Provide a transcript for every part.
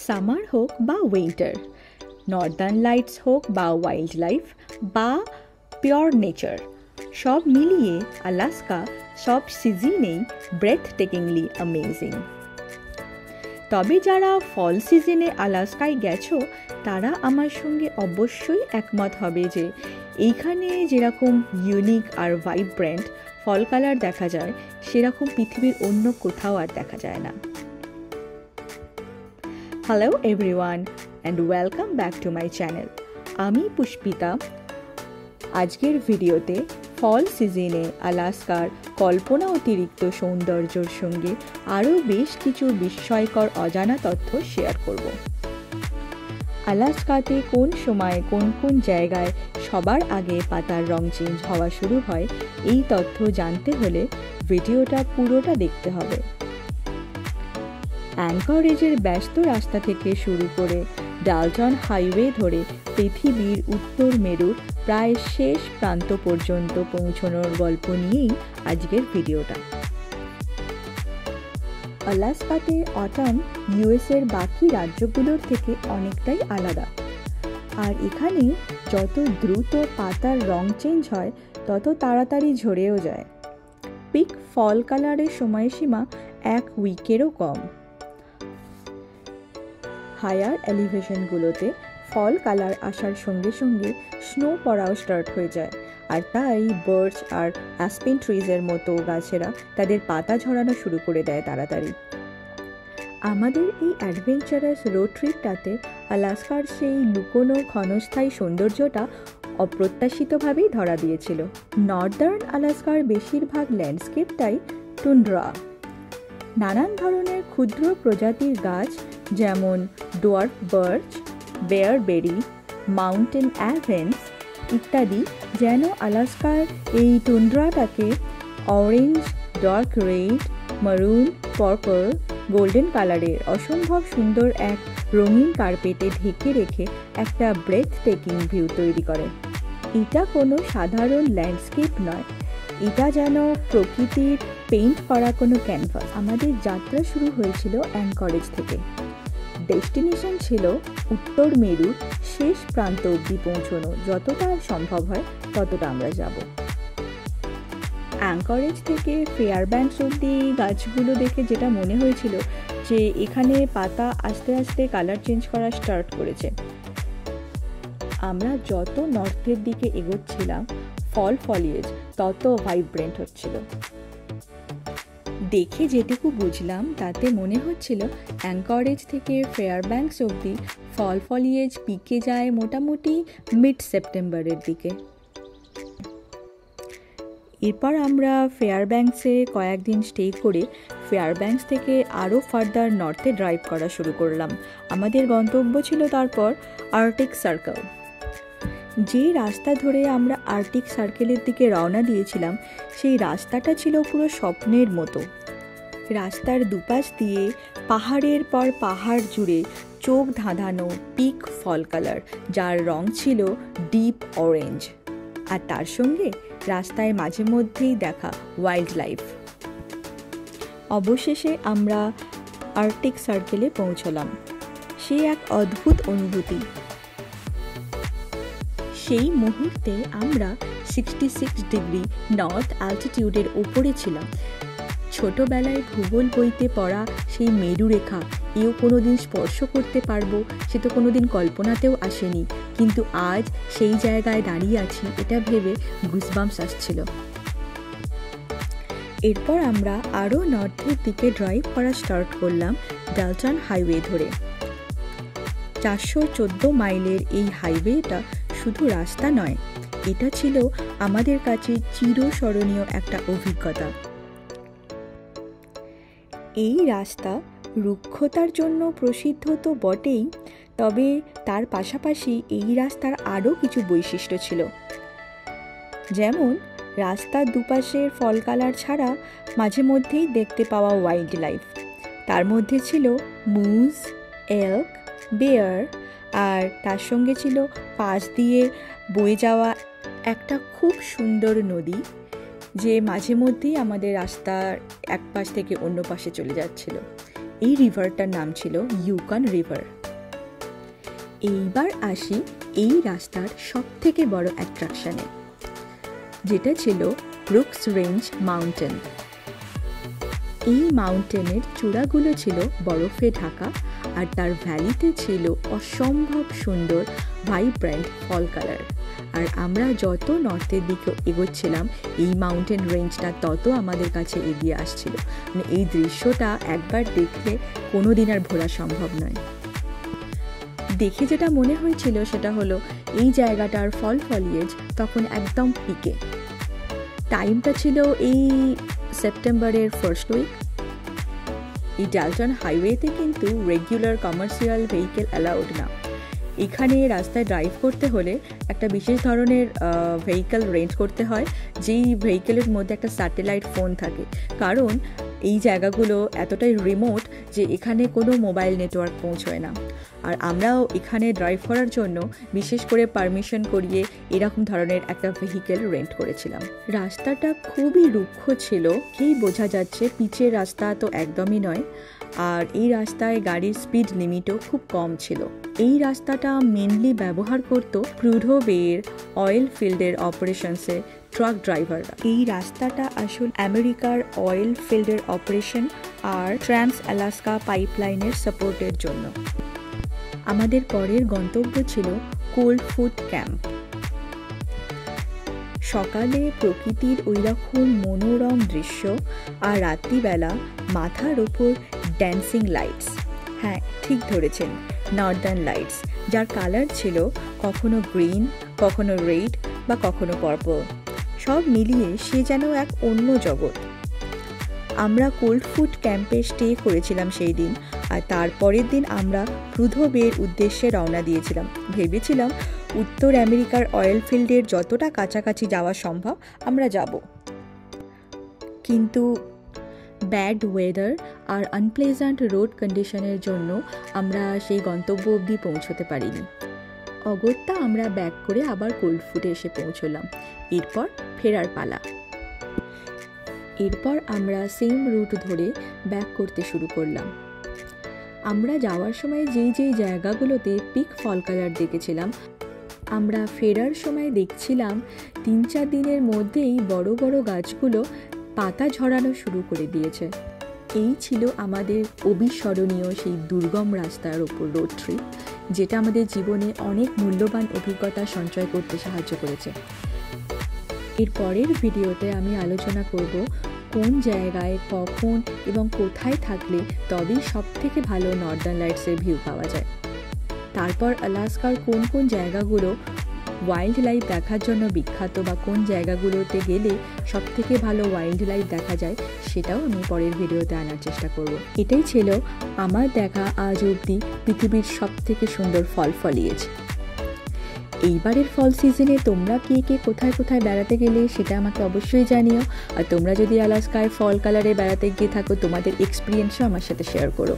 Summer হোক বা winter, Northern lights হোক বা ওয়াইল্ড লাইফ বা পিওর নেচার, সব মিলিয়ে আলাস্কা সব সিজনেই ব্রেথ টেকিংলি অ্যামেজিং। তবে যারা ফল সিজনে আলাস্কায় গেছো তারা আমার সঙ্গে অবশ্যই একমত হবে যে এইখানে যেরকম ইউনিক আর ভাইব্রেন্ট ফল কালার দেখা যায় সেরকম পৃথিবীর অন্য কোথাও আর দেখা যায় না। Hello everyone and welcome back to my channel. আমি পুষ্পিতা। আজকের ভিডিওতে ফল সিজনে আলাস্কার কল্পনা অতিরিক্ত সৌন্দর্যের সঙ্গে আরও বেশ কিছু বিস্ময়কর অজানা তথ্য শেয়ার করব। আলাস্কাতে কোন সময় কোন কোন জায়গায় সবার আগে পাতার রং চেঞ্জ হওয়া শুরু হয় এই তথ্য জানতে হলে ভিডিওটা পুরোটা দেখতে হবে। অ্যাঙ্করেজের ব্যস্ত রাস্তা থেকে শুরু করে ডালটন হাইওয়ে ধরে পৃথিবীর উত্তর মেরুর প্রায় শেষ প্রান্ত পর্যন্ত পৌঁছানোর গল্প নিয়েই আজকের ভিডিওটা। আলাস্কাতে অটাম ইউএসের বাকি রাজ্যগুলোর থেকে অনেকটাই আলাদা, আর এখানে যত দ্রুত পাতার রং চেঞ্জ হয় তত তাড়াতাড়ি ঝরেও যায়। পিক ফল কালারের সময়সীমা 1 উইকেরও কম। হায়ার এলিভেশনগুলোতে ফল কালার আসার সঙ্গে সঙ্গে স্নো পড়াও স্টার্ট হয়ে যায়, আর তাই বার্চ আর অ্যাসপেন ট্রিজের মতো গাছেরা তাদের পাতা ঝরানো শুরু করে দেয় তাড়াতাড়ি। আমাদের এই অ্যাডভেঞ্চারাস রোড ট্রিপটাতে আলাস্কার সেই লুকোনো ক্ষণস্থায়ী সৌন্দর্যটা অপ্রত্যাশিতভাবেই ধরা দিয়েছিল। নর্দার্ন আলাস্কার বেশিরভাগ ল্যান্ডস্কেপটাই টুন্ড্রা। নানান ধরনের ক্ষুদ্র প্রজাতির গাছ যেমন ডোয়ার্ফ বার্চ, বেয়ারবেরি, মাউন্টেন অ্যাভেন্স ইত্যাদি যেন আলাস্কার এই টুন্ড্রাটাকে অরেঞ্জ, ডার্ক রেড, মারুন, পার্পল, গোল্ডেন কালারের অসম্ভব সুন্দর এক রঙিন কার্পেটে ঢেকে রেখে একটা ব্রেথ টেকিং ভিউ তৈরি করে। এটা কোনো সাধারণ ল্যান্ডস্কেপ নয়, এটা যেন প্রকৃতির পেইন্ট করা কোনো ক্যানভাস। আমাদের যাত্রা শুরু হয়েছিল অ্যাঙ্করেজ থেকে। ডেস্টিনেশন ছিল উত্তর মেরুর শেষ প্রান্ত অবধি পৌঁছানো, যতটা সম্ভব হয় ততটা আমরা যাব। অ্যাঙ্করেজ থেকে ফেয়ারব্যাঙ্কস অবধি গাছগুলো দেখে যেটা মনে হয়েছিল যে এখানে পাতা আস্তে আস্তে কালার চেঞ্জ করা স্টার্ট করেছে। আমরা যত নর্থের দিকে এগোচ্ছিলাম ফলিয়েজ তত ভাইব্রেন্ট হচ্ছিল। দেখে যেটুকু বুঝলাম তাতে মনে হচ্ছিল অ্যাঙ্করেজ থেকে ফেয়ারব্যাঙ্কস অবধি ফলিয়েজ পিকে যায় মোটামুটি মিড সেপ্টেম্বরের দিকে। এরপর আমরা ফেয়ারব্যাঙ্কসে কয়েকদিন স্টে করে ফেয়ারব্যাঙ্কস থেকে আরও ফার্দার নর্থে ড্রাইভ করা শুরু করলাম। আমাদের গন্তব্য ছিল তারপর আর্কটিক সার্কেল। যে রাস্তা ধরে আমরা আর্কটিক সার্কেলের দিকে রওনা দিয়েছিলাম সেই রাস্তাটা ছিল পুরো স্বপ্নের মতো। রাস্তার দুপাশ দিয়ে পাহাড়ের পর পাহাড় জুড়ে চোখ ধাঁধানো পিক ফল কালার, যার রং ছিল ডিপ অরেঞ্জ, আর তার সঙ্গে রাস্তায় মাঝে মধ্যেই দেখা ওয়াইল্ড লাইফ। অবশেষে আমরা আর্কটিক সার্কেলে পৌঁছলাম। সে এক অদ্ভুত অনুভূতি। সেই মুহূর্তে আমরা 66 ডিগ্রি নর্থ অ্যালটিটিউডের ওপরে ছিলাম। ছোটবেলায় ভূগোল বইতে পড়া সেই মেরুরেখা এও কোনোদিন স্পর্শ করতে পারবো সে তো কোনোদিন কল্পনাতেও আসেনি, কিন্তু আজ সেই জায়গায় দাঁড়িয়ে আছি এটা ভেবে গুজবাম্পস আসছিল। এরপর আমরা আরও নর্থের দিকে ড্রাইভ করা স্টার্ট করলাম ডালটন হাইওয়ে ধরে। 414 মাইলের এই হাইওয়েটা শুধু রাস্তা নয়, এটা ছিল আমাদের কাছে চিরস্মরণীয় একটা অভিজ্ঞতা। এই রাস্তা রুক্ষতার জন্য প্রসিদ্ধ তো বটেই, তবে তার পাশাপাশি এই রাস্তার আরও কিছু বৈশিষ্ট্য ছিল। যেমন রাস্তার দুপাশের ফল কালার ছাড়া মাঝে মধ্যেই দেখতে পাওয়া ওয়াইল্ড লাইফ। তার মধ্যে ছিল মুজ, এল্ক, বেয়ার, আর তার সঙ্গে ছিল পাশ দিয়ে বয়ে যাওয়া একটা খুব সুন্দর নদী, যে মাঝে মধ্যেই আমাদের রাস্তার এক পাশ থেকে অন্য পাশে চলে যাচ্ছিল। এই রিভারটার নাম ছিল ইউকন রিভার। এইবার আসি এই রাস্তার সবথেকে বড় অ্যাট্রাকশনে, যেটা ছিল ব্রুকস রেঞ্জ মাউন্টেন। এই মাউন্টেনের চূড়াগুলো ছিল বরফে ঢাকা, আর তার ভ্যালিতে ছিল অসম্ভব সুন্দর ভাইব্রেন্ট ফল কালার। আর আমরা যত নর্থের দিকে এগোচ্ছিলাম এই মাউন্টেন রেঞ্জটা তত আমাদের কাছে এগিয়ে আসছিল। মানে এই দৃশ্যটা একবার দেখলে কোনো দিন আর ভোলা সম্ভব নয়। দেখে যেটা মনে হয়েছিল সেটা হলো এই জায়গাটার ফল ফলিয়েজ তখন একদম পিকে। টাইমটা ছিল এই সেপ্টেম্বরের ফার্স্ট উইক। এই ডালটন হাইওয়েতে কিন্তু রেগুলার কমার্শিয়াল ভেহিকেল অ্যালাউড না। এখানে রাস্তায় ড্রাইভ করতে হলে একটা বিশেষ ধরনের ভেহিকেল রেন্ট করতে হয়, যেই ভেহিকেলের মধ্যে একটা স্যাটেলাইট ফোন থাকে, কারণ এই জায়গাগুলো এতটাই রিমোট যে এখানে কোনো মোবাইল নেটওয়ার্ক পৌঁছয় না। আর আমরাও এখানে ড্রাইভ করার জন্য বিশেষ করে পারমিশন করিয়ে এরকম ধরনের একটা ভেহিকেল রেন্ট করেছিলাম। রাস্তাটা খুবই রুক্ষ ছিল, এই বোঝা যাচ্ছে পিচের রাস্তা তো একদমই নয়। আর এই রাস্তায় গাড়ির স্পিড লিমিটও খুব কম ছিল। এই রাস্তাটা মেনলি ব্যবহার করত প্রুডো বের অয়েল ফিল্ডের অপারেশনসে ট্রাক ড্রাইভাররা। এই রাস্তাটা আসলে আমেরিকার অয়েল ফিল্ডের অপারেশন আর ট্রান্স আলাস্কা পাইপলাইনের সাপোর্টের জন্য। আমাদের পরের গন্তব্য ছিল কোল্ড ফুট ক্যাম্প। সকালে প্রকৃতির ওই রকম মনোরম দৃশ্য, আর রাত্রিবেলা মাথার ওপর ড্যান্সিং লাইটস। হ্যাঁ, ঠিক ধরেছেন, নর্দার্ন লাইটস, যার কালার ছিল কখনো গ্রিন, কখনো রেড বা কখনো পার্পল। সব মিলিয়ে সে যেন এক অন্য জগৎ। আমরা কোল্ড ফুট ক্যাম্পে স্টে করেছিলাম সেই দিন, আর তারপরের দিন আমরা প্রুডো বের উদ্দেশ্যে রওনা দিয়েছিলাম। ভেবেছিলাম উত্তর আমেরিকার অয়েল ফিল্ডের যতটা কাছাকাছি যাওয়া সম্ভব আমরা যাব, কিন্তু ব্যাড ওয়েদার আর আনপ্লেজেন্ট রোড কন্ডিশনের জন্য আমরা সেই গন্তব্য অবধি পৌঁছতে পারিনি। অগত্যা আমরা ব্যাক করে আবার কোল্ড ফুটে এসে পৌঁছলাম। এরপর ফেরার পালা। এরপর আমরা সেম রুট ধরে ব্যাক করতে শুরু করলাম। আমরা যাওয়ার সময় যেই জায়গাগুলোতে পিক ফল কালার দেখেছিলাম, আমরা ফেরার সময় দেখছিলাম 3-4 দিনের মধ্যেই বড় বড় গাছগুলো পাতা ঝরানো শুরু করে দিয়েছে। এই ছিল আমাদের অবিস্মরণীয় সেই দুর্গম রাস্তার ওপর রোড ট্রিপ, যেটা আমাদের জীবনে অনেক মূল্যবান অভিজ্ঞতা সঞ্চয় করতে সাহায্য করেছে। এর পরের ভিডিওতে আমি আলোচনা করব কোন জায়গায়, কখন এবং কোথায় থাকলে তবেই সবথেকে ভালো নর্দার্ন লাইটসের ভিউ পাওয়া যায়। তারপর আলাস্কার কোন কোন জায়গাগুলো ওয়াইল্ড লাইফ দেখার জন্য বিখ্যাত বা কোন জায়গাগুলোতে গেলে সবথেকে ভালো ওয়াইল্ড লাইফ দেখা যায় সেটাও আমি পরের ভিডিওতে আনার চেষ্টা করব। এটাই ছিল আমার দেখা আজ অবধি পৃথিবীর সবথেকে সুন্দর ফল ফলিয়েজ। এইবারের ফল সিজনে তোমরা কে কে কোথায় কোথায় বেড়াতে গেলে সেটা আমাকে অবশ্যই জানিও। আর তোমরা যদি আলাস্কায় ফল কালারে বেড়াতে গিয়ে থাকো, তোমাদের এক্সপিরিয়েন্সও আমার সাথে শেয়ার করো।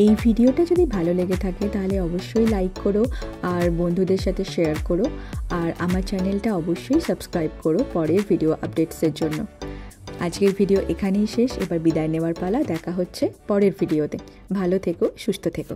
এই ভিডিওটা যদি ভালো লেগে থাকে তাহলে অবশ্যই লাইক করো আর বন্ধুদের সাথে শেয়ার করো, আর আমার চ্যানেলটা অবশ্যই সাবস্ক্রাইব করো পরের ভিডিও আপডেটসের জন্য। আজকের ভিডিও এখানেই শেষ, এবার বিদায় নেওয়ার পালা। দেখা হচ্ছে পরের ভিডিওতে। ভালো থেকো, সুস্থ থেকো।